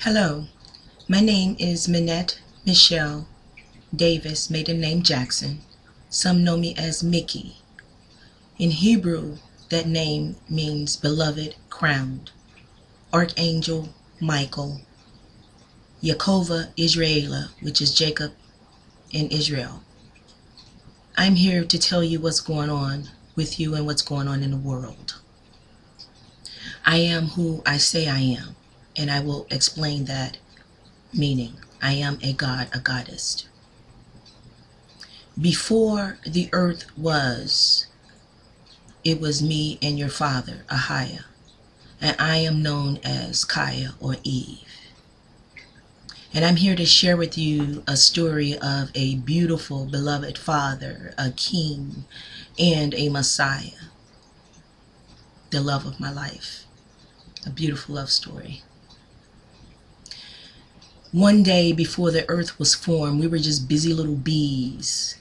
Hello, my name is Minette Michelle Davis, maiden name Jackson. Some know me as Mickey. In Hebrew, that name means beloved, crowned. Archangel Michael. YaHSHaYaH Israel, which is Jacob in Israel. I'm here to tell you what's going on with you and what's going on in the world. I am who I say I am, and I will explain that meaning. I am a god, a goddess. Before the earth was, it was me and your father, Ahaya, and I am known as Kaya or Eve. And I'm here to share with you a story of a beautiful, beloved father, a king, and a Messiah. The love of my life. A beautiful love story. One day before the earth was formed, we were just busy little bees,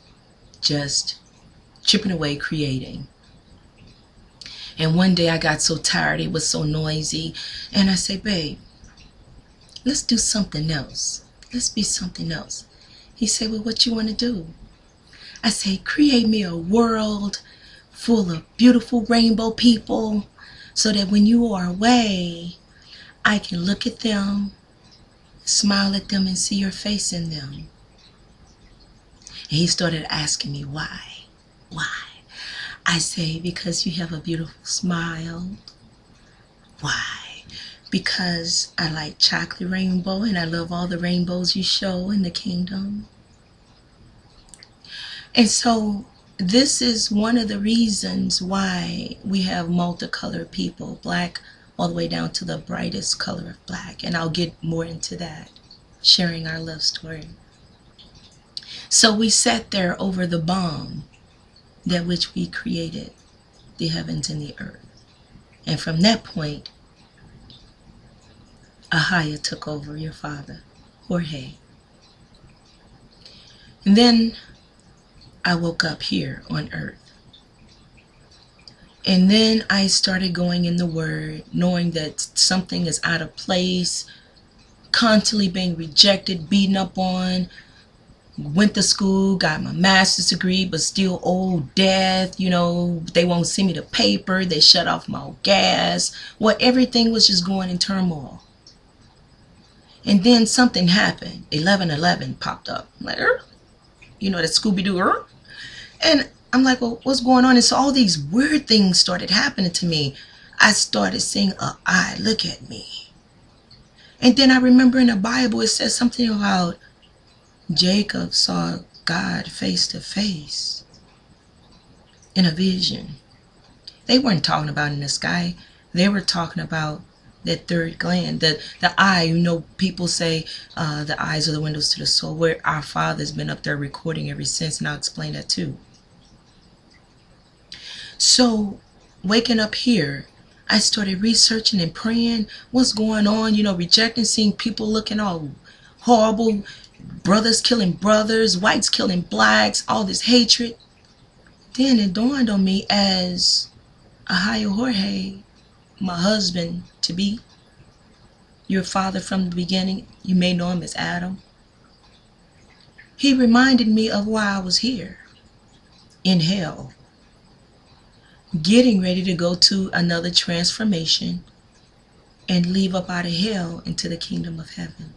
just chipping away, creating. And one day I got so tired, it was so noisy, and I said, babe, let's do something else. Let's be something else. He said, well, what you want to do? I said, create me a world full of beautiful rainbow people so that when you are away, I can look at them, smile at them, and see your face in them. And he started asking me why. Why? I say, because you have a beautiful smile. Why? Because I like chocolate rainbow and I love all the rainbows you show in the kingdom. And so this is one of the reasons why we have multicolored people, black all the way down to the brightest color of black. And I'll get more into that, sharing our love story. So we sat there over the bomb that which we created, the heavens and the earth. And from that point, Ahaya took over your father, Jorge. And then I woke up here on earth. And then I started going in the Word, knowing that something is out of place, constantly being rejected, beaten up on. Went to school, got my master's degree, but still old death. You know, they won't send me the paper. They shut off my gas. Well, everything was just going in turmoil. And then something happened. 11:11 popped up. I'm like, you know, that Scooby-Doo. And I'm like, well, what's going on? And so all these weird things started happening to me. I started seeing a eye look at me. And then I remember in the Bible, it says something about Jacob saw God face to face in a vision. They weren't talking about in the sky. They were talking about that third gland, the eye. You know, people say the eyes are the windows to the soul, where our Father's been up there recording ever since, and I'll explain that too. So waking up here, I started researching and praying what's going on, you know, rejecting, seeing people looking all horrible, brothers killing brothers, whites killing blacks, all this hatred. Then it dawned on me as Ahaya Jorge, my husband to be, your father from the beginning. You may know him as Adam. He reminded me of why I was here in hell, getting ready to go to another transformation and leave up out of hell into the kingdom of heaven.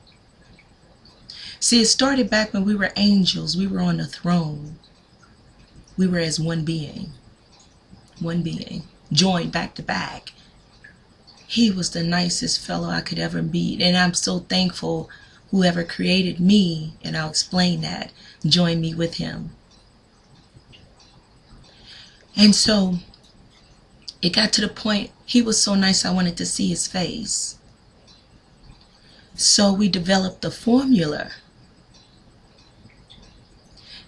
See, it started back when we were angels. We were on the throne. We were as one being, joined back to back. He was the nicest fellow I could ever meet, and I'm so thankful whoever created me, and I'll explain that, joined me with him. And so it got to the point, he was so nice I wanted to see his face. So we developed a formula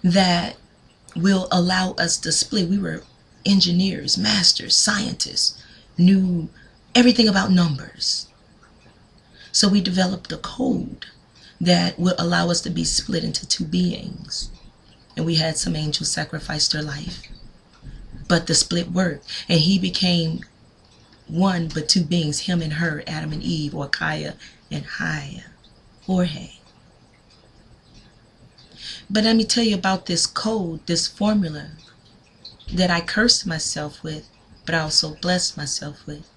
that will allow us to split. We were engineers, masters, scientists, knew everything about numbers. So we developed a code that will allow us to be split into two beings. And we had some angels sacrifice their life. But the split worked. And he became one but two beings, him and her, Adam and Eve, or Kaya and Haya. Jorge. But let me tell you about this code, this formula that I cursed myself with, but I also blessed myself with.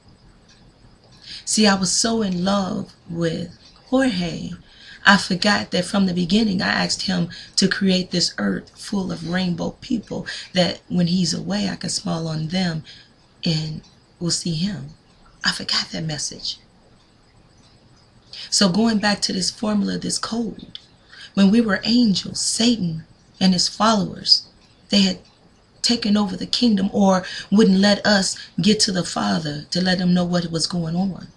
See, I was so in love with Jorge, I forgot that from the beginning I asked him to create this earth full of rainbow people, that when he's away I can smile on them and we'll see him. I forgot that message. So going back to this formula, this code, when we were angels, Satan and his followers, they had taken over the kingdom, or wouldn't let us get to the Father to let him know what was going on.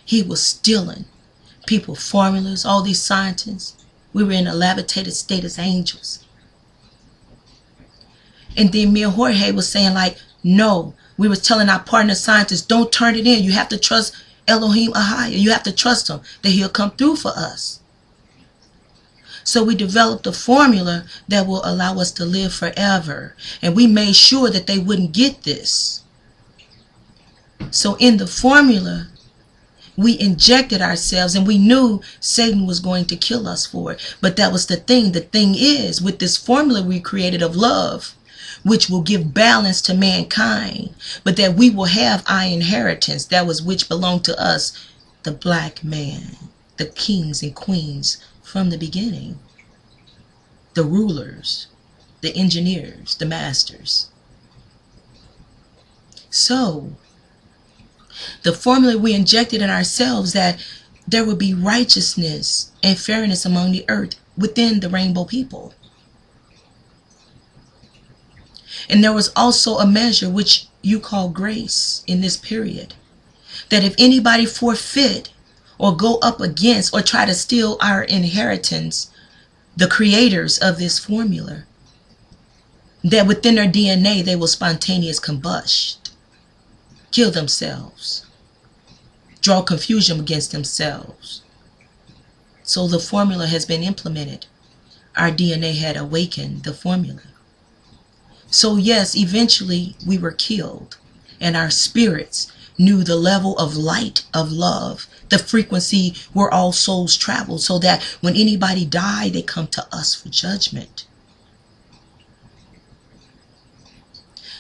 He was stealing people formulas, all these scientists. We were in a levitated state as angels. And then me and Jorge was saying like, no, we was telling our partner scientists, don't turn it in. You have to trust Elohim Ahaya. You have to trust him that he'll come through for us. So we developed a formula that will allow us to live forever. And we made sure that they wouldn't get this. So in the formula, we injected ourselves, and we knew Satan was going to kill us for it. But that was the thing. The thing is, with this formula we created of love, which will give balance to mankind, but that we will have our inheritance, that was which belonged to us, the black man, the kings and queens from the beginning, the rulers, the engineers, the masters. So the formula we injected in ourselves, that there would be righteousness and fairness among the earth within the rainbow people. And there was also a measure which you call grace in this period, that if anybody forfeit or go up against or try to steal our inheritance, the creators of this formula, that within their DNA they will spontaneous combust, kill themselves, draw confusion against themselves. So the formula has been implemented. Our DNA had awakened the formula. So yes, eventually we were killed, and our spirits knew the level of light of love, the frequency where all souls travel, so that when anybody died, they come to us for judgment.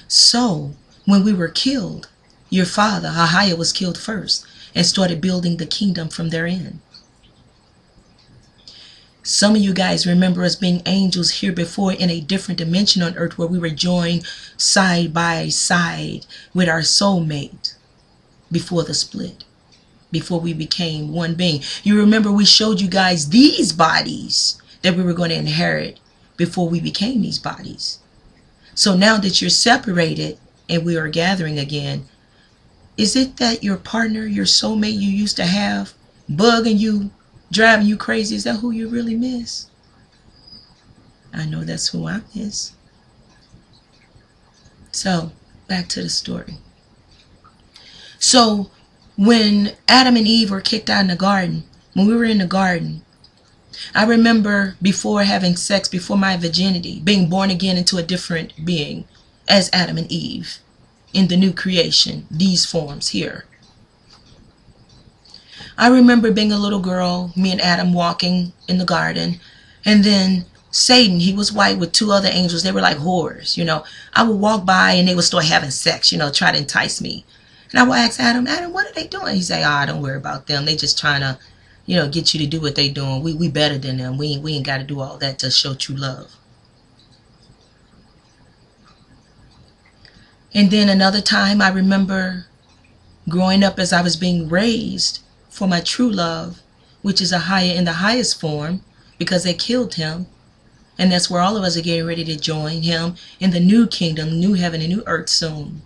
So when we were killed, your father, Ahaya, was killed first and started building the kingdom from therein. Some of you guys remember us being angels here before in a different dimension on earth, where we were joined side by side with our soulmate before the split, before we became one being. You remember we showed you guys these bodies that we were going to inherit before we became these bodies. So now that you're separated and we are gathering again, is it that your partner, your soulmate you used to have, bugging you, driving you crazy? Is that who you really miss? I know that's who I miss. So back to the story. So when Adam and Eve were kicked out in the garden, when we were in the garden, I remember before having sex, before my virginity, being born again into a different being as Adam and Eve in the new creation, these forms here. I remember being a little girl, me and Adam walking in the garden, and then Satan, he was white with two other angels. They were like whores, you know. I would walk by and they would start having sex, you know, try to entice me. And I would ask Adam, what are they doing? He'd say, don't worry about them. They just trying to, you know, get you to do what they doing. We better than them. We ain't got to do all that to show true love. And then another time I remember growing up as I was being raised for my true love, which is Ahaya in the highest form, because they killed him. And that's where all of us are getting ready to join him in the new kingdom, new heaven and new earth soon.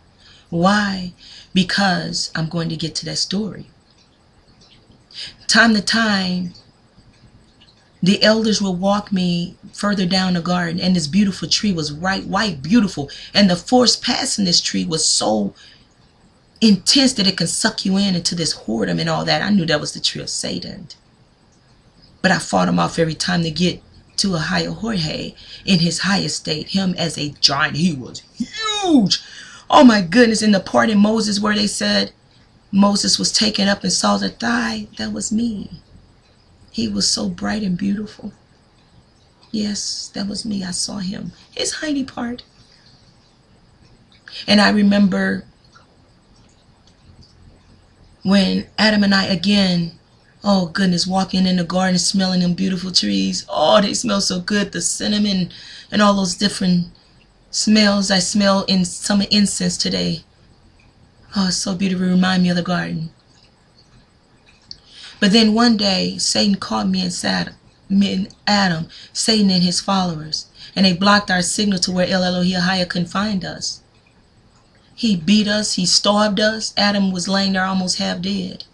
Why? Because I'm going to get to that story. Time to time, the elders will walk me further down the garden, and this beautiful tree was white, beautiful. And the force passing this tree was so intense that it can suck you into this whoredom and all that. I knew that was the tree of Satan. But I fought him off every time to get to YaHSHaYaH HauHaY in his highest state. Him as a giant. He was huge. Oh my goodness. In the part in Moses where they said Moses was taken up and saw the thigh, that was me. He was so bright and beautiful. Yes, that was me. I saw him. His hiney part. And I remember when Adam and I again, oh goodness, walking in the garden, smelling them beautiful trees. Oh, they smell so good. The cinnamon and all those different smells. I smell in some incense today. Oh, it's so beautiful. Remind me of the garden. But then one day, Satan caught me and Adam, Satan and his followers, and they blocked our signal to where El Elohe HauHaY couldn't find us. He beat us. He starved us. Adam was laying there almost half dead.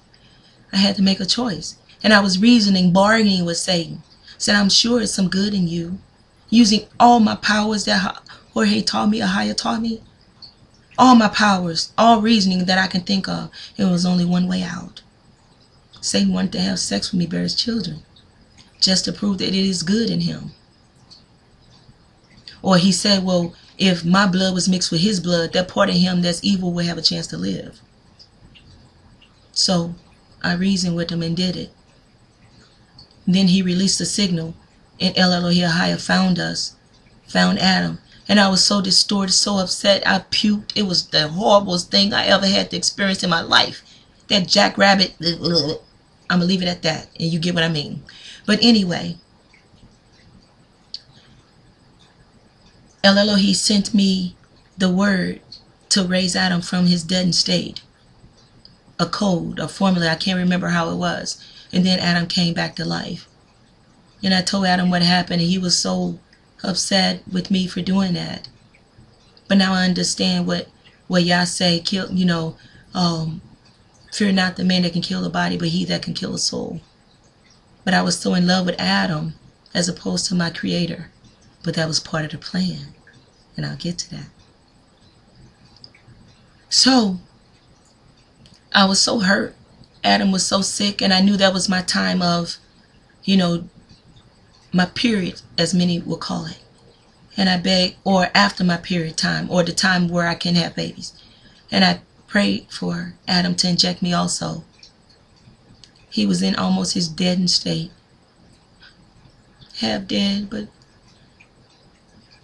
I had to make a choice. And I was reasoning, bargaining with Satan. Said, I'm sure it's some good in you. Using all my powers that Jorge taught me, Ahaya taught me. All my powers, all reasoning that I can think of. It was only one way out. Satan wanted to have sex with me, bear his children, just to prove that it is good in him. Or he said, well, if my blood was mixed with his blood, that part of him that's evil will have a chance to live. So I reasoned with him and did it. Then he released the signal, and El Elohe HauHaY found us, found Adam. And I was so distorted, so upset, I puked. It was the horriblest thing I ever had to experience in my life. That jackrabbit, I'm going to leave it at that, and you get what I mean. But anyway, El Elohe sent me the word to raise Adam from his deadened state. A code, a formula, I can't remember how it was. And then Adam came back to life. And I told Adam what happened, and he was so upset with me for doing that. But now I understand what Yah say, kill, fear not the man that can kill the body, but he that can kill the soul. But I was so in love with Adam as opposed to my creator. But that was part of the plan. And I'll get to that. So I was so hurt. Adam was so sick, and I knew that was my time of, my period, as many will call it. And I begged, or after my period time, or the time where I can have babies. And I prayed for Adam to inject me also. He was in almost his deadened state. Half dead, but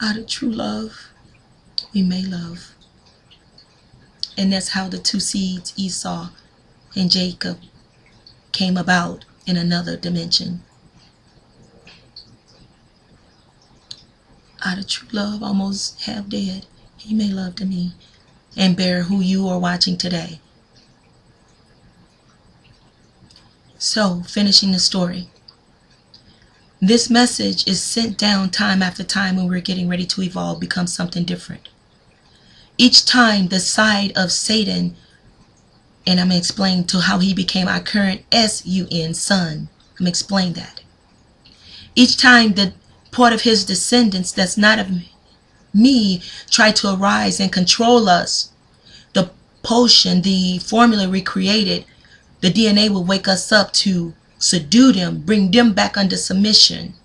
out of true love, we may love. And that's how the two seeds, Esau and Jacob, came about in another dimension. Out of true love, almost half dead, he made love to me and bear who you are watching today. So, finishing the story. This message is sent down time after time when we're getting ready to evolve, become something different. Each time the side of Satan, and I'm going to explain to how he became our current S-U-N, son. I'm going to explain that. Each time the part of his descendants that's not of me try to arise and control us, the potion, the formula we created, the DNA will wake us up to subdue them, bring them back under submission.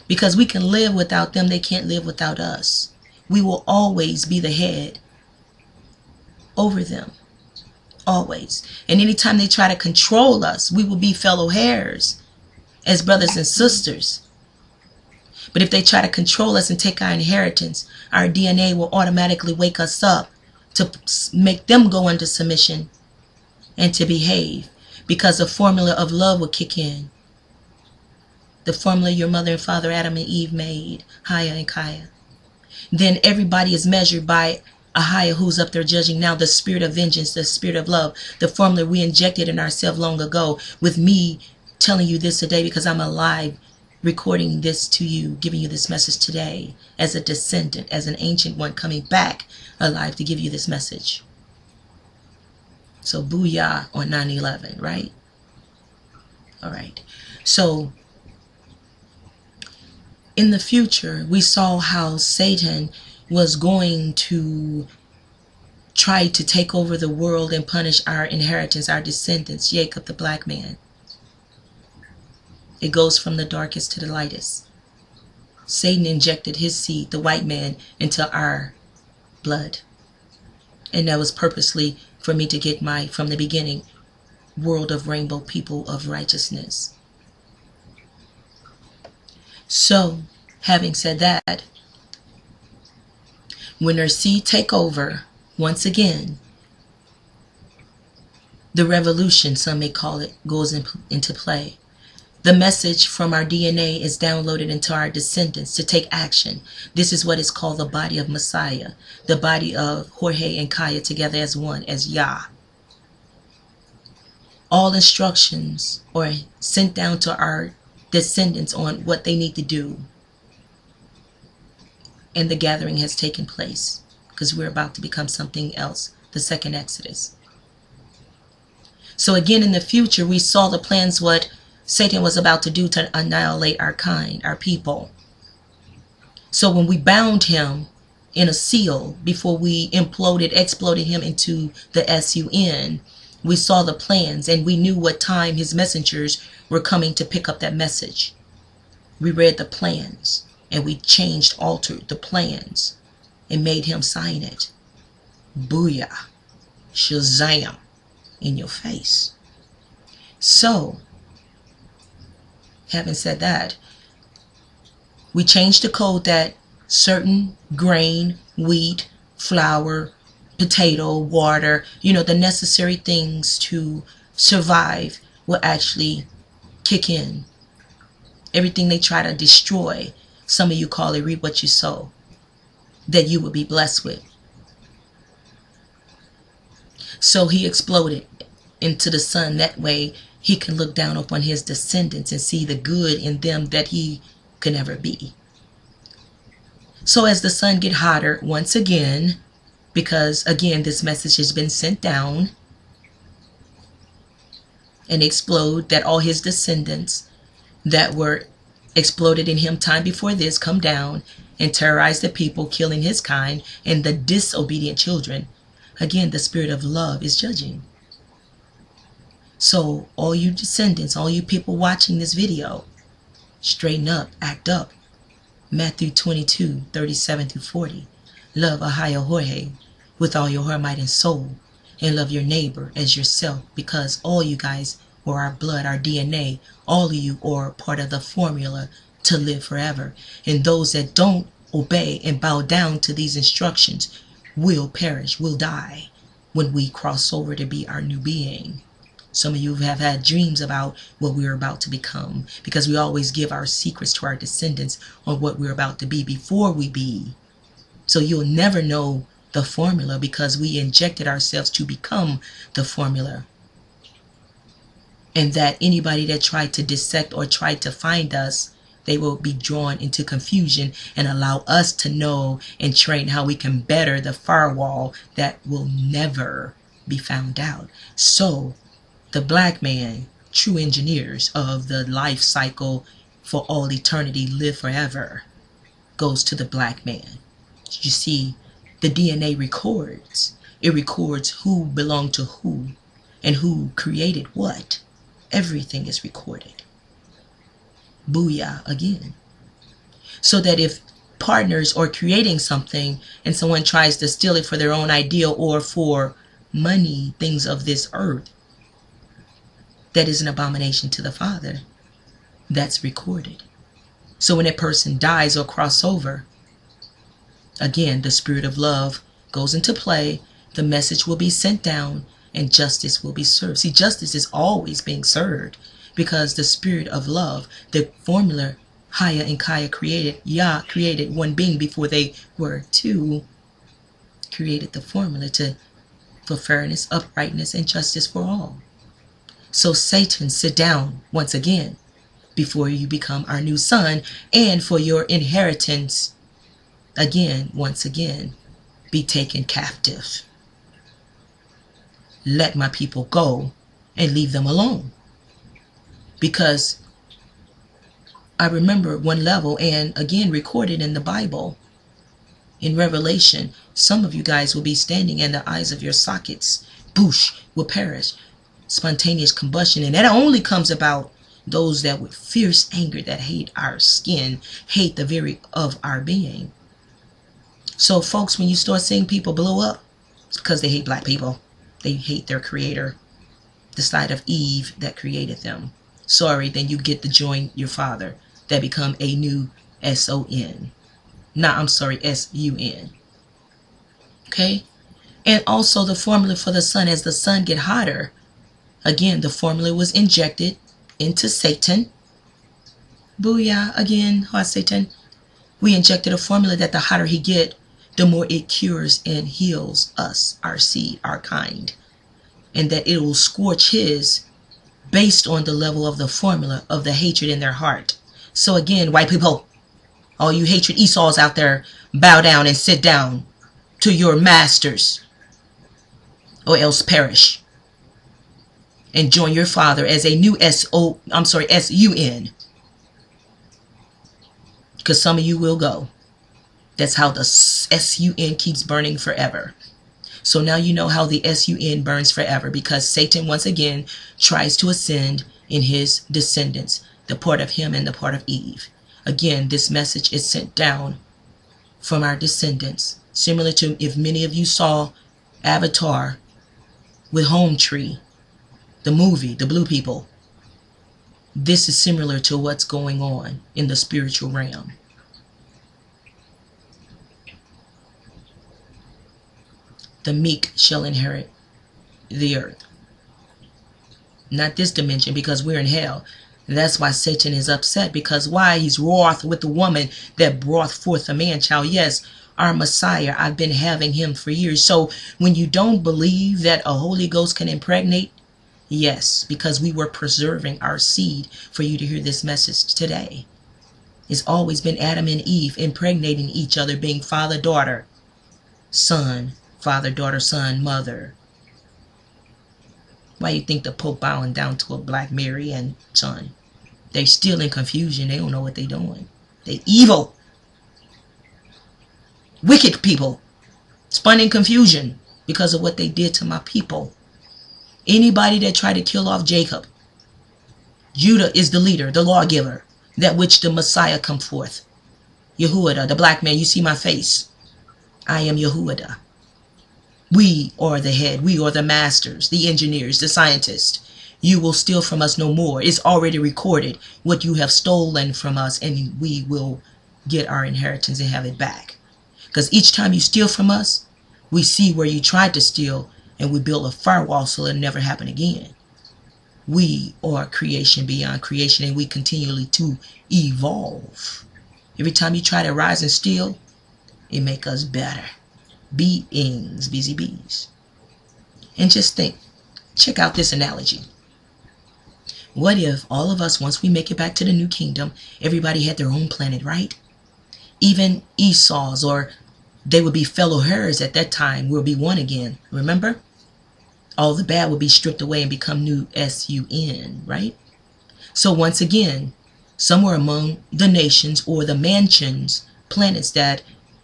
Because we can live without them, they can't live without us. We will always be the head over them. Always. And anytime they try to control us, we will be fellow heirs as brothers and sisters. But if they try to control us and take our inheritance, our DNA will automatically wake us up to make them go under submission and to behave, because the formula of love will kick in. The formula your mother and father Adam and Eve made, Haya and Kaya. Then everybody is measured by Ahaya, who's up there judging now, the spirit of vengeance, the spirit of love, the formula we injected in ourselves long ago, with me telling you this today because I'm alive, recording this to you, giving you this message today as a descendant, as an ancient one coming back alive to give you this message. So booyah on 9/11, right? All right. So in the future, we saw how Satan was going to try to take over the world and punish our inheritance, our descendants, Jacob the black man. It goes from the darkest to the lightest. Satan injected his seed, the white man, into our blood. And that was purposely for me to get my, from the beginning, world of rainbow people of righteousness. So, having said that, when her seed take over, once again, the revolution, some may call it, goes into play. The message from our DNA is downloaded into our descendants to take action. This is what is called the body of Messiah, the body of Jorge and Kaya together as one, as Yah. All instructions are sent down to our descendants on what they need to do. And the gathering has taken place because we're about to become something else, the second Exodus. So again, in the future, we saw the plans, what Satan was about to do to annihilate our kind, our people. So when we bound him in a seal before we exploded him into the SUN, we saw the plans and we knew what time his messengers were coming to pick up that message. We read the plans and we altered the plans and made him sign it. Booyah. Shazam. In your face. So, having said that, we changed the code that certain grain, wheat, flour, potato, water, the necessary things to survive will actually kick in. Everything they try to destroy, some of you call it reap what you sow, that you will be blessed with. So he exploded into the sun. That way he can look down upon his descendants and see the good in them that he could never be. So as the sun get hotter once again, because again this message has been sent down and explode, that all his descendants that were exploded in him time before this come down and terrorize the people, killing his kind and the disobedient children. Again, the spirit of love is judging. So all you descendants, all you people watching this video, straighten up, act up. Matthew 22:37-40. Love Ahayah HauHaY with all your heart, might, and soul. And love your neighbor as yourself, because all you guys are our blood, our DNA. All of you are part of the formula to live forever. And those that don't obey and bow down to these instructions will perish, will die when we cross over to be our new being. Some of you have had dreams about what we're about to become, because we always give our secrets to our descendants on what we're about to be before we be. So you'll never know the formula, because we injected ourselves to become the formula. And that anybody that tried to dissect or tried to find us, they will be drawn into confusion and allow us to know and train how we can better the firewall that will never be found out. So the black man, true engineers of the life cycle for all eternity, live forever, goes to the black man. You see, the DNA records. It records who belonged to who and who created what. Everything is recorded. Booyah again. So that if partners are creating something and someone tries to steal it for their own ideal or for money, things of this earth, that is an abomination to the Father. That's recorded. So when a person dies or cross over, again, the spirit of love goes into play. The message will be sent down and justice will be served. See, justice is always being served, because the spirit of love, the formula Haya and Kaya created, Yah created one being before they were two, created the formula for fairness, uprightness, and justice for all. So Satan, sit down once again before you become our new son, and for your inheritance, again, once again, be taken captive. Let my people go and leave them alone. Because I remember one level, and again recorded in the Bible, in Revelation, some of you guys will be standing and the eyes of your sockets, boosh, will perish. Spontaneous combustion. And that only comes about those that with fierce anger, that hate our skin, hate the very of our being. So folks, when you start seeing people blow up, it's because they hate black people. They hate their creator, the side of Eve that created them. Sorry, then you get to join your father, that become a new S-O-N. No, I'm sorry, S-U-N. Okay? And also the formula for the sun, as the sun get hotter, again, the formula was injected into Satan. Booyah, again, Satan. We injected a formula that the hotter he get, the more it cures and heals us, our seed, our kind. And that it will scorch his based on the level of the formula of the hatred in their heart. So again, white people, all you hatred Esau's out there, bow down and sit down to your masters, or else perish. And join your father as a new S-U-N. Because some of you will go. That's how the S-U-N keeps burning forever. So now you know how the S-U-N burns forever, because Satan once again tries to ascend in his descendants, the part of him and the part of Eve. Again, this message is sent down from our descendants, similar to if many of you saw Avatar with Home Tree, the movie, the blue people. This is similar to what's going on in the spiritual realm. The meek shall inherit the earth. Not this dimension, because we're in hell. That's why Satan is upset, because why? He's wroth with the woman that brought forth a man child. Yes, our Messiah, I've been having him for years. So when you don't believe that a Holy Ghost can impregnate, yes, because we were preserving our seed for you to hear this message today. It's always been Adam and Eve impregnating each other, being father, daughter, son, father, daughter, son, mother. Why you think the Pope bowing down to a black Mary and son? They're still in confusion. They don't know what they're doing. They evil. Wicked people. Spun in confusion because of what they did to my people. Anybody that tried to kill off Jacob. Judah is the leader, the lawgiver, that which the Messiah come forth. Yahuah, the black man, you see my face. I am Yahuah. We are the head. We are the masters, the engineers, the scientists. You will steal from us no more. It's already recorded what you have stolen from us, and we will get our inheritance and have it back. Because each time you steal from us, we see where you tried to steal, and we build a firewall so it'll never happen again. We are creation beyond creation, and we continually to evolve. Every time you try to rise and steal, it make us better. Beings, busy bees. And just think, check out this analogy. What if all of us, once we make it back to the new kingdom, everybody had their own planet, right? Even Esau's, or they would be fellow heirs at that time, will be one again. Remember? All the bad would be stripped away and become new S-U-N, right? So once again, somewhere among the nations or the mansions, planets that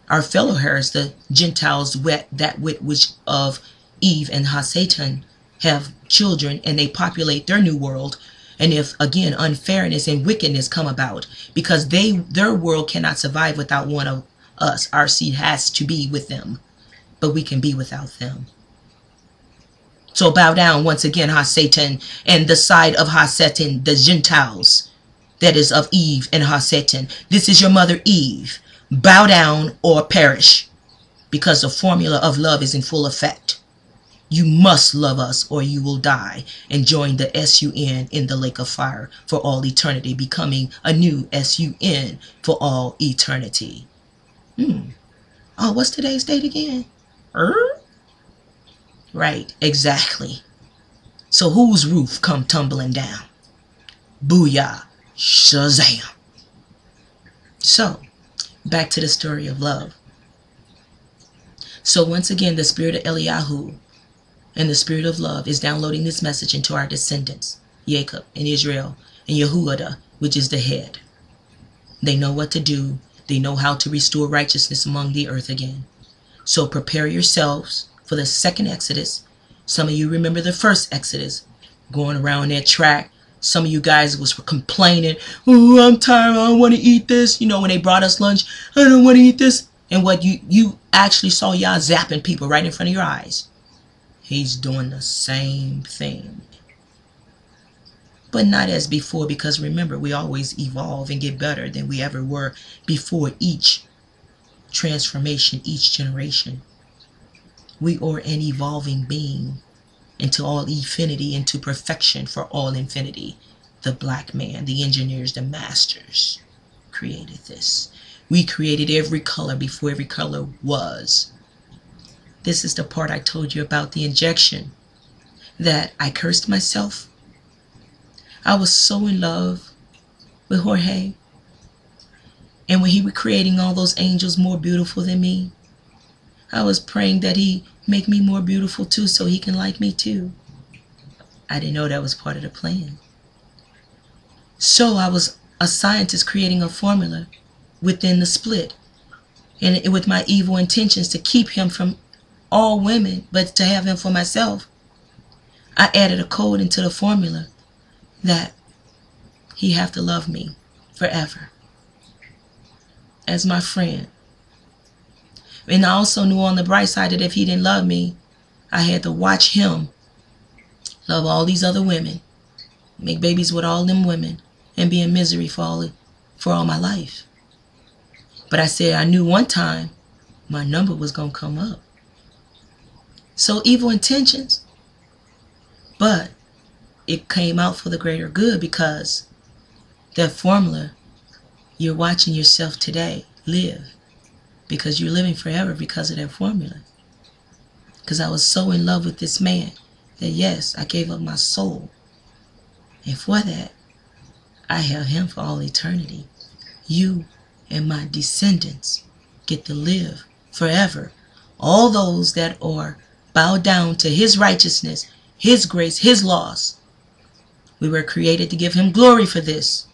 our fellow heirs, the Gentiles, that which of Eve and Satan have children, and they populate their new world. And if, again, unfairness and wickedness come about, because their world cannot survive without one of us. Our seed has to be with them, but we can be without them. So bow down once again, Satan, and the side of Satan, the Gentiles, that is of Eve and Satan. This is your mother Eve. Bow down or perish, because the formula of love is in full effect. You must love us or you will die and join the S-U-N in the lake of fire for all eternity, becoming a new S-U-N for all eternity. Oh, what's today's date again? Right, exactly. So whose roof come tumbling down? Booyah, Shazam. So, back to the story of love. So once again, the spirit of Eliyahu and the spirit of love is downloading this message into our descendants, Jacob and Israel and Yahuah, which is the head. They know what to do. They know how to restore righteousness among the earth again. So prepare yourselves for the second Exodus. Some of you remember the first Exodus, going around that track. Some of you guys was complaining, oh, I'm tired, I don't want to eat this. You know, when they brought us lunch, I don't want to eat this. And what you actually saw Yah zapping people right in front of your eyes. He's doing the same thing. but not as before, because remember, we always evolve and get better than we ever were before each transformation, each generation. We are an evolving being into all infinity, into perfection for all infinity. The black man, the engineers, the masters created this. We created every color before every color was. This is the part I told you about the injection, that I cursed myself. I was so in love with Jorge. And when he was creating all those angels more beautiful than me, I was praying that he make me more beautiful too, so he can like me too. I didn't know that was part of the plan. So I was a scientist creating a formula within the split, and with my evil intentions to keep him from all women, but to have him for myself. I added a code into the formula that he have to love me forever as my friend. And I also knew on the bright side that if he didn't love me, I had to watch him love all these other women, make babies with all them women, and be in misery for all my life. But I said I knew one time my number was going to come up. So evil intentions, but it came out for the greater good, because that formula, you're watching yourself today live, because you're living forever because of that formula. Because I was so in love with this man that yes, I gave up my soul. And for that, I held him for all eternity. You and my descendants get to live forever. All those that are bowed down to his righteousness, his grace, his laws. We were created to give him glory for this,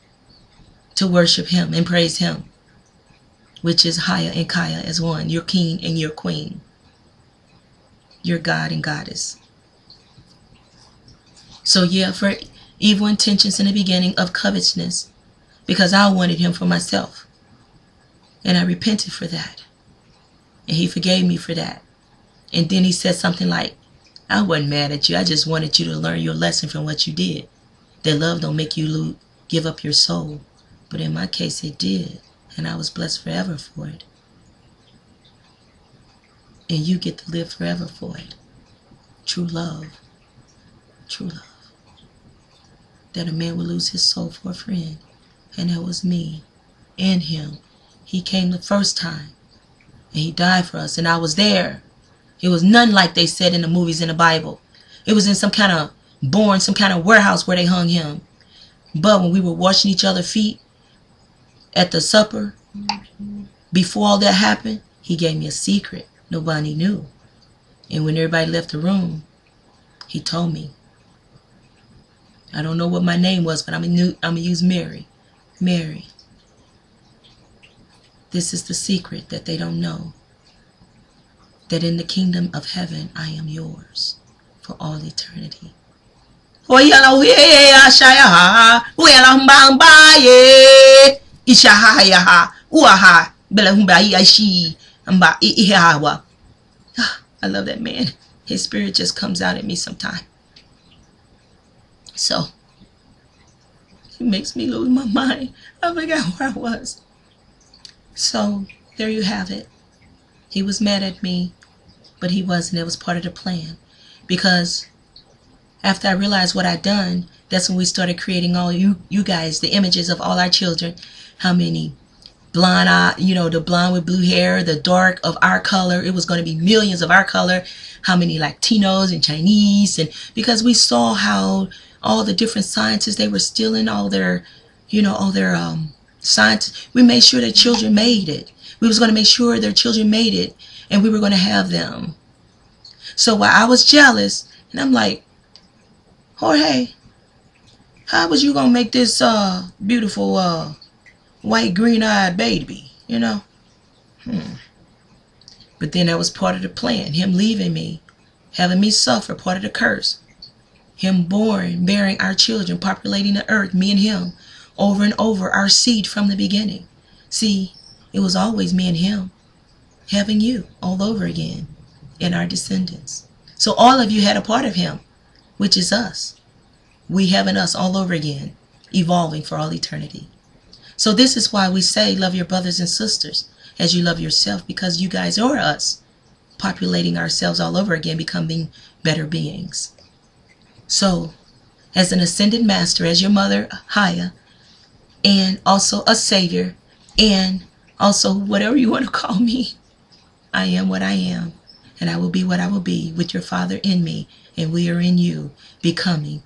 to worship him and praise him, which is Haya and Kaya as one, your king and your queen, your God and goddess. So yeah, for evil intentions in the beginning of covetousness, because I wanted him for myself. And I repented for that. And he forgave me for that. And then he said something like, I wasn't mad at you. I just wanted you to learn your lesson from what you did. That love don't make you give up your soul. But in my case, it did. And I was blessed forever for it. And you get to live forever for it. True love. True love. That a man would lose his soul for a friend. And that was me and him. He came the first time. And he died for us. And I was there. It was none like they said in the movies in the Bible. It was in some kind of some kind of warehouse where they hung him. But when we were washing each other's feet at the supper, before all that happened, he gave me a secret nobody knew. And when everybody left the room, he told me. I don't know what my name was, but I'm gonna use Mary. Mary. This is the secret that they don't know. That in the kingdom of heaven, I am yours for all eternity. YaHSHaYaH HauHaY. I love that man. His spirit just comes out at me sometimes. So, it makes me lose my mind. I forgot where I was. So, there you have it. He was mad at me, but he wasn't. It was part of the plan. Because after I realized what I'd done, that's when we started creating all you guys, the images of all our children. How many blonde eye, the blonde with blue hair, the dark of our color. It was going to be millions of our color. How many Latinos and Chinese, and because we saw how all the different sciences, they were stealing all their, science. We made sure their children made it. We was going to make sure their children made it, and we were going to have them. So while I was jealous, and I'm like, Jorge, how was you going to make this beautiful white green-eyed baby, But then that was part of the plan. Him leaving me, having me suffer, part of the curse. Him born, bearing our children, populating the earth, me and him, over and over, our seed from the beginning. See, it was always me and him, having you all over again, and our descendants. So all of you had a part of him, which is us. We, heaven, us, all over again, evolving for all eternity. So this is why we say love your brothers and sisters as you love yourself, because you guys are us, populating ourselves all over again, becoming better beings. So, as an ascended master, as your mother, Haya, and also a savior, and also whatever you want to call me, I am what I am, and I will be what I will be, with your Father in me, and we are in you, becoming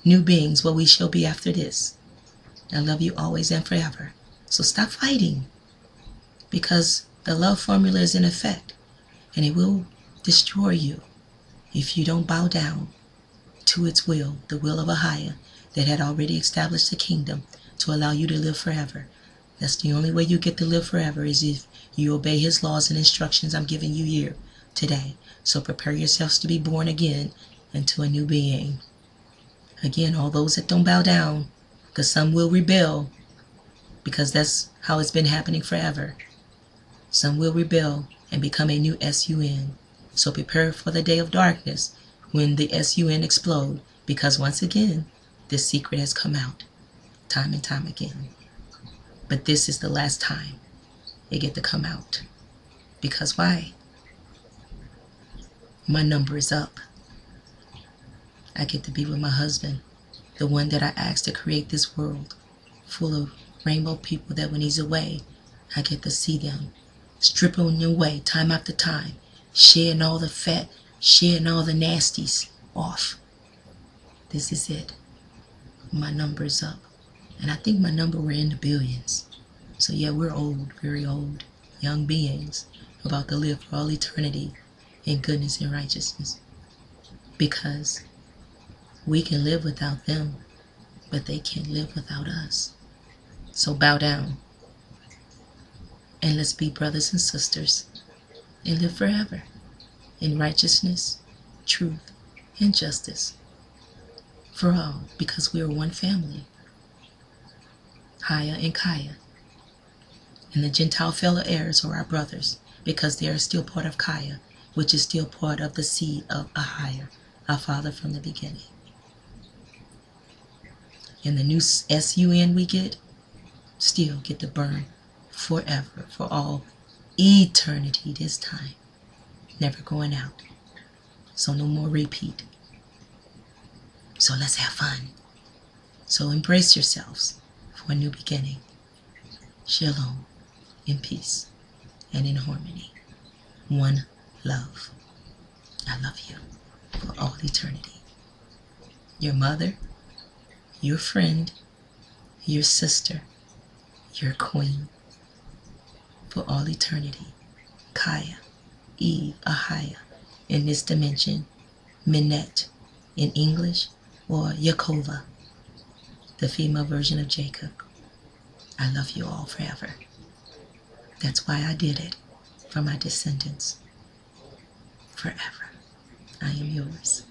new beings, what we shall be after this. I love you always and forever. So stop fighting, because the love formula is in effect, and it will destroy you if you don't bow down to its will, the will of Ahaya, that had already established the kingdom to allow you to live forever. That's the only way you get to live forever, is if you obey his laws and instructions I'm giving you here today. So prepare yourselves to be born again into a new being. Again, all those that don't bow down, because some will rebel, because that's how it's been happening forever. Some will rebel and become a new SUN. So prepare for the day of darkness when the SUN explode, because once again, this secret has come out time and time again. But this is the last time it get to come out. Because why? My number is up. I get to be with my husband, the one that I asked to create this world full of rainbow people, that when he's away, I get to see them stripping away time after time, shedding all the fat, shedding all the nasties off. This is it. My number is up. And I think my number, we're in the billions. So yeah, we're old, very old, young beings, about to live for all eternity in goodness and righteousness. Because we can live without them, but they can't live without us. So bow down, and let's be brothers and sisters and live forever in righteousness, truth, and justice for all, because we are one family. Haya and Kaya. And the Gentile fellow heirs are our brothers, because they are still part of Kaya, which is still part of the seed of Ahaya, our father from the beginning. And the new SUN we get, still get to burn forever, for all eternity this time. Never going out. So no more repeat. So let's have fun. So embrace yourselves for a new beginning. Shalom, in peace and in harmony. One love. I love you for all eternity. Your mother, your friend, your sister, your queen, for all eternity. Kaya, Eve, Ahaya, in this dimension, Minette in English, or Yaakov, the female version of Jacob. I love you all forever. That's why I did it, for my descendants. Forever. I am yours.